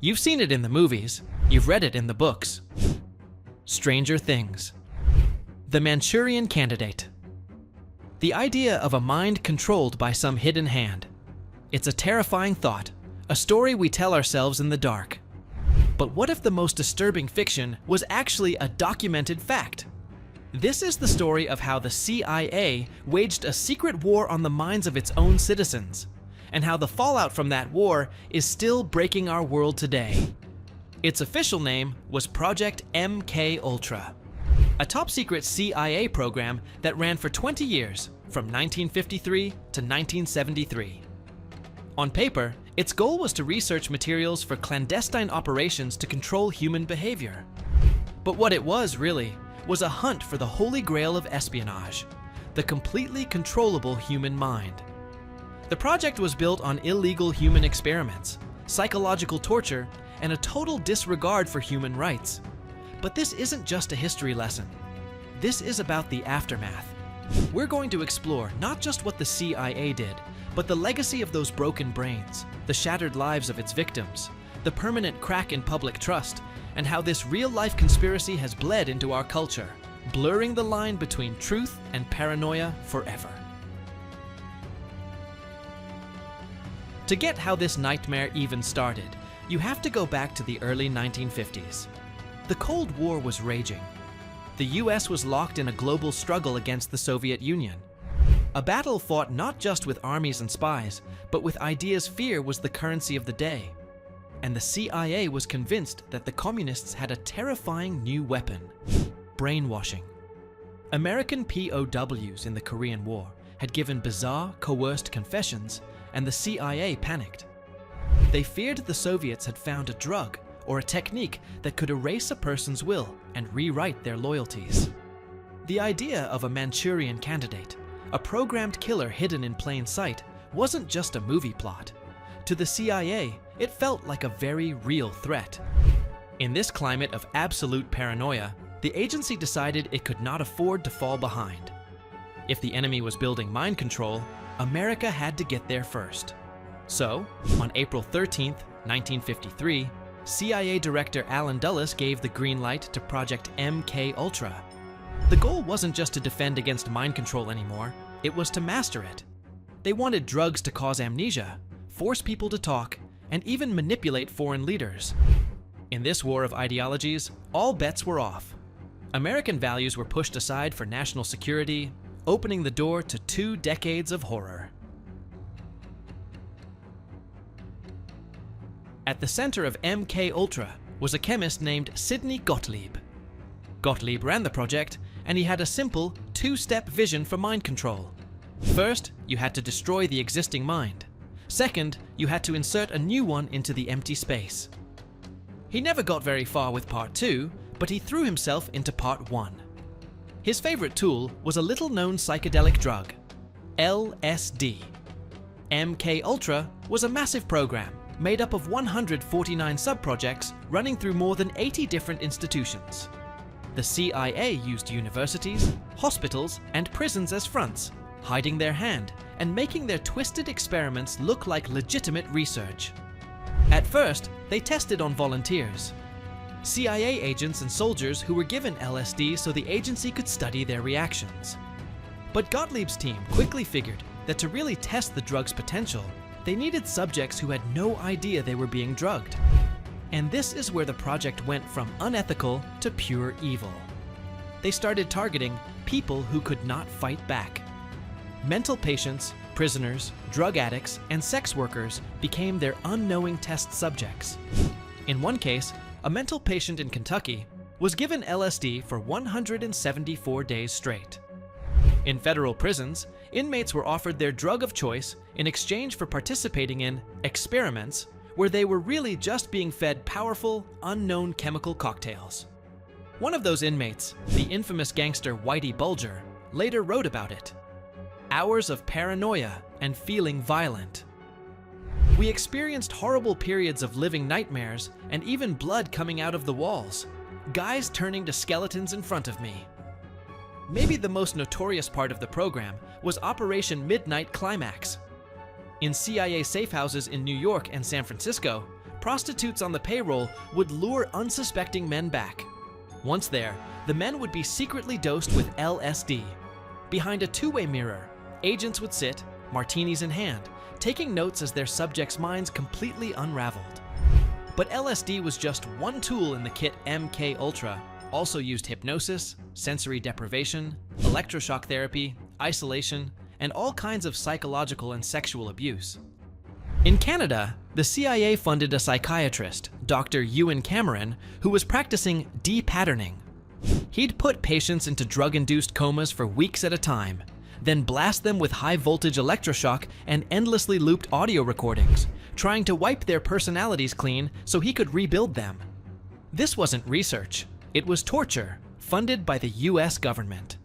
You've seen it in the movies. You've read it in the books. Stranger Things. The Manchurian Candidate. The idea of a mind controlled by some hidden hand. It's a terrifying thought, a story we tell ourselves in the dark. But what if the most disturbing fiction was actually a documented fact? This is the story of how the CIA waged a secret war on the minds of its own citizens, and how the fallout from that war is still breaking our world today. Its official name was Project MK-Ultra, a top-secret CIA program that ran for 20 years, from 1953 to 1973. On paper, its goal was to research materials for clandestine operations to control human behavior. But what it was, really, was a hunt for the holy grail of espionage, the completely controllable human mind. The project was built on illegal human experiments, psychological torture, and a total disregard for human rights. But this isn't just a history lesson. This is about the aftermath. We're going to explore not just what the CIA did, but the legacy of those broken brains, the shattered lives of its victims, the permanent crack in public trust, and how this real-life conspiracy has bled into our culture, blurring the line between truth and paranoia forever. To get how this nightmare even started, you have to go back to the early 1950s. The Cold War was raging. The US was locked in a global struggle against the Soviet Union. A battle fought not just with armies and spies, but with ideas fear was the currency of the day. And the CIA was convinced that the communists had a terrifying new weapon: brainwashing. American POWs in the Korean War had given bizarre, coerced confessions, and the CIA panicked. They feared the Soviets had found a drug or a technique that could erase a person's will and rewrite their loyalties. The idea of a Manchurian Candidate, a programmed killer hidden in plain sight, wasn't just a movie plot. To the CIA, it felt like a very real threat. In this climate of absolute paranoia, the agency decided it could not afford to fall behind. If the enemy was building mind control, America had to get there first. So, on April 13, 1953, CIA Director Allen Dulles gave the green light to Project MK-Ultra. The goal wasn't just to defend against mind control anymore, it was to master it. They wanted drugs to cause amnesia, force people to talk, and even manipulate foreign leaders. In this war of ideologies, all bets were off. American values were pushed aside for national security, opening the door to 2 decades of horror. At the center of MK-Ultra was a chemist named Sidney Gottlieb. Gottlieb ran the project, and he had a simple, 2-step vision for mind control. First, you had to destroy the existing mind. Second, you had to insert a new one into the empty space. He never got very far with Part 2, but he threw himself into Part 1. His favorite tool was a little-known psychedelic drug, LSD. MK-Ultra was a massive program made up of 149 sub-projects running through more than 80 different institutions. The CIA used universities, hospitals, and prisons as fronts, hiding their hand and making their twisted experiments look like legitimate research. At first, they tested on volunteers, CIA agents and soldiers who were given LSD so the agency could study their reactions. But Gottlieb's team quickly figured that to really test the drug's potential, they needed subjects who had no idea they were being drugged. And this is where the project went from unethical to pure evil. They started targeting people who could not fight back. Mental patients, prisoners, drug addicts, and sex workers became their unknowing test subjects. In one case, a mental patient in Kentucky was given LSD for 174 days straight. In federal prisons, inmates were offered their drug of choice in exchange for participating in experiments where they were really just being fed powerful, unknown chemical cocktails. One of those inmates, the infamous gangster Whitey Bulger, later wrote about it. Hours of paranoia and feeling violent. We experienced horrible periods of living nightmares and even blood coming out of the walls, guys turning to skeletons in front of me. Maybe the most notorious part of the program was Operation Midnight Climax. In CIA safe houses in New York and San Francisco, prostitutes on the payroll would lure unsuspecting men back. Once there, the men would be secretly dosed with LSD. Behind a two-way mirror, agents would sit, martinis in hand, taking notes as their subjects' minds completely unraveled. But LSD was just one tool in the kit MK Ultra. Also used hypnosis, sensory deprivation, electroshock therapy, isolation, and all kinds of psychological and sexual abuse. In Canada, the CIA funded a psychiatrist, Dr. Ewan Cameron, who was practicing de-patterning. He'd put patients into drug-induced comas for weeks at a time, then blast them with high-voltage electroshock and endlessly looped audio recordings, trying to wipe their personalities clean so he could rebuild them. This wasn't research, it was torture, funded by the US government.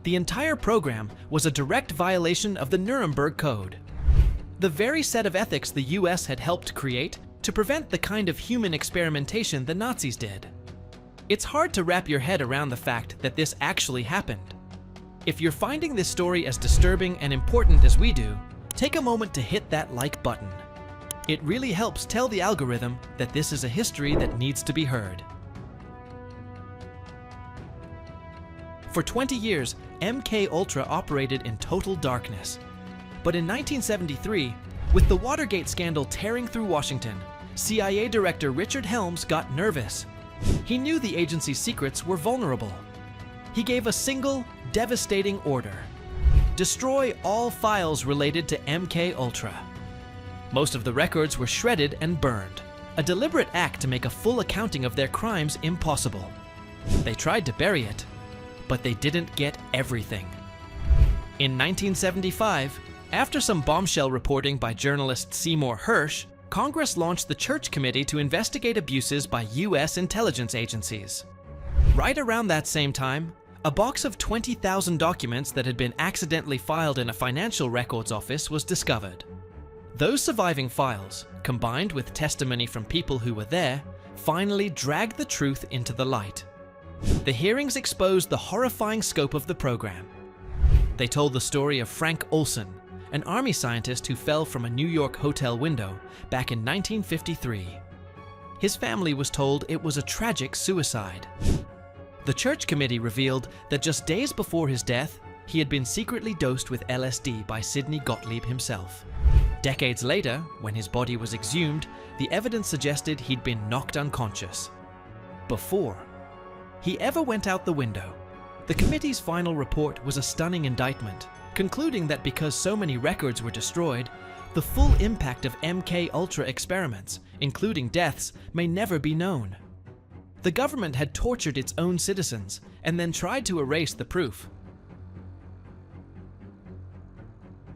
The entire program was a direct violation of the Nuremberg Code, the very set of ethics the US had helped create to prevent the kind of human experimentation the Nazis did. It's hard to wrap your head around the fact that this actually happened. If you're finding this story as disturbing and important as we do, take a moment to hit that like button. It really helps tell the algorithm that this is a history that needs to be heard. For 20 years, MK Ultra operated in total darkness. But in 1973, with the Watergate scandal tearing through Washington, CIA Director Richard Helms got nervous. He knew the agency's secrets were vulnerable. He gave a single, devastating order: destroy all files related to MK Ultra. Most of the records were shredded and burned, a deliberate act to make a full accounting of their crimes impossible. They tried to bury it, but they didn't get everything. In 1975, after some bombshell reporting by journalist Seymour Hersh, Congress launched the Church Committee to investigate abuses by US intelligence agencies. Right around that same time, a box of 20,000 documents that had been accidentally filed in a financial records office was discovered. Those surviving files, combined with testimony from people who were there, finally dragged the truth into the light. The hearings exposed the horrifying scope of the program. They told the story of Frank Olson, an army scientist who fell from a New York hotel window back in 1953. His family was told it was a tragic suicide. The Church Committee revealed that just days before his death, he had been secretly dosed with LSD by Sidney Gottlieb himself. Decades later, when his body was exhumed, the evidence suggested he'd been knocked unconscious. Before he ever went out the window, the committee's final report was a stunning indictment, concluding that because so many records were destroyed, the full impact of MK Ultra experiments, including deaths, may never be known. The government had tortured its own citizens and then tried to erase the proof.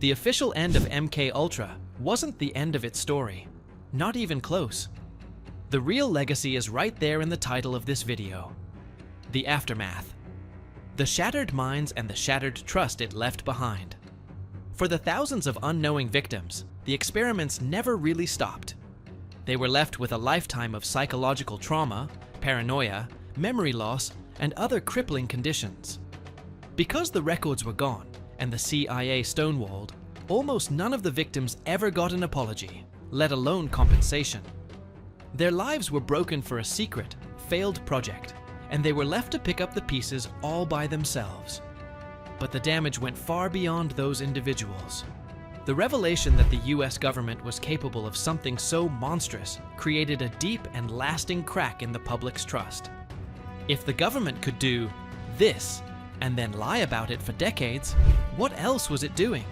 The official end of MK Ultra wasn't the end of its story, not even close. The real legacy is right there in the title of this video: the aftermath. The shattered minds and the shattered trust it left behind. For the thousands of unknowing victims, the experiments never really stopped. They were left with a lifetime of psychological trauma, paranoia, memory loss, and other crippling conditions. Because the records were gone and the CIA stonewalled, almost none of the victims ever got an apology, let alone compensation. Their lives were broken for a secret, failed project, and they were left to pick up the pieces all by themselves. But the damage went far beyond those individuals. The revelation that the US government was capable of something so monstrous created a deep and lasting crack in the public's trust. If the government could do this and then lie about it for decades, what else was it doing?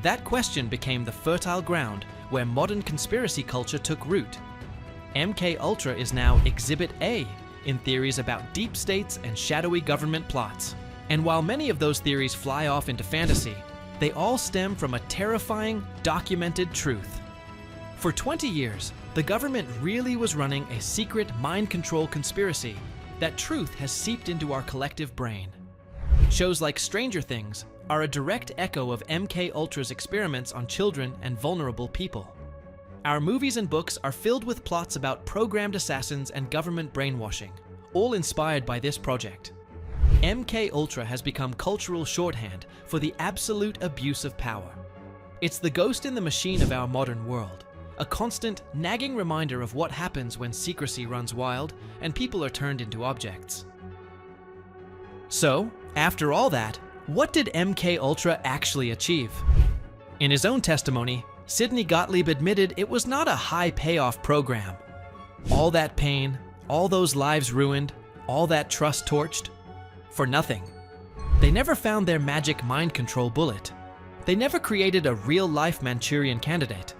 That question became the fertile ground where modern conspiracy culture took root. MK Ultra is now Exhibit A in theories about deep states and shadowy government plots. And while many of those theories fly off into fantasy, they all stem from a terrifying, documented truth. For 20 years, the government really was running a secret mind control conspiracy. That truth has seeped into our collective brain. Shows like Stranger Things are a direct echo of MK Ultra's experiments on children and vulnerable people. Our movies and books are filled with plots about programmed assassins and government brainwashing, all inspired by this project. MK Ultra has become cultural shorthand for the absolute abuse of power. It's the ghost in the machine of our modern world, a constant, nagging reminder of what happens when secrecy runs wild and people are turned into objects. So, after all that, what did MKUltra actually achieve? In his own testimony, Sidney Gottlieb admitted it was not a high payoff program. All that pain, all those lives ruined, all that trust torched, for nothing. They never found their magic mind control bullet. They never created a real-life Manchurian candidate.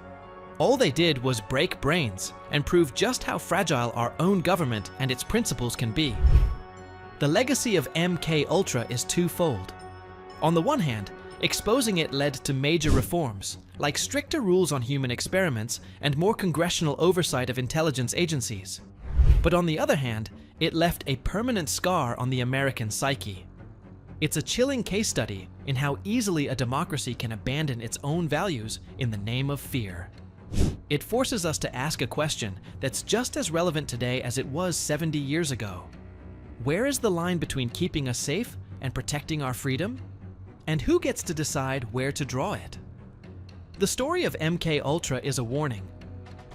All they did was break brains and prove just how fragile our own government and its principles can be. The legacy of MKUltra is twofold. On the one hand, exposing it led to major reforms, like stricter rules on human experiments and more congressional oversight of intelligence agencies. But on the other hand, it left a permanent scar on the American psyche. It's a chilling case study in how easily a democracy can abandon its own values in the name of fear. It forces us to ask a question that's just as relevant today as it was 70 years ago. Where is the line between keeping us safe and protecting our freedom? And who gets to decide where to draw it? The story of MKUltra is a warning.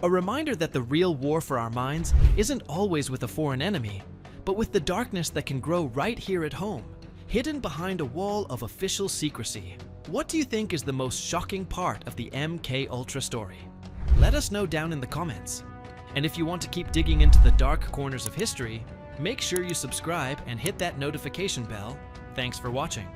A reminder that the real war for our minds isn't always with a foreign enemy, but with the darkness that can grow right here at home, hidden behind a wall of official secrecy. What do you think is the most shocking part of the MKUltra story? Let us know down in the comments. And if you want to keep digging into the dark corners of history, make sure you subscribe and hit that notification bell. Thanks for watching.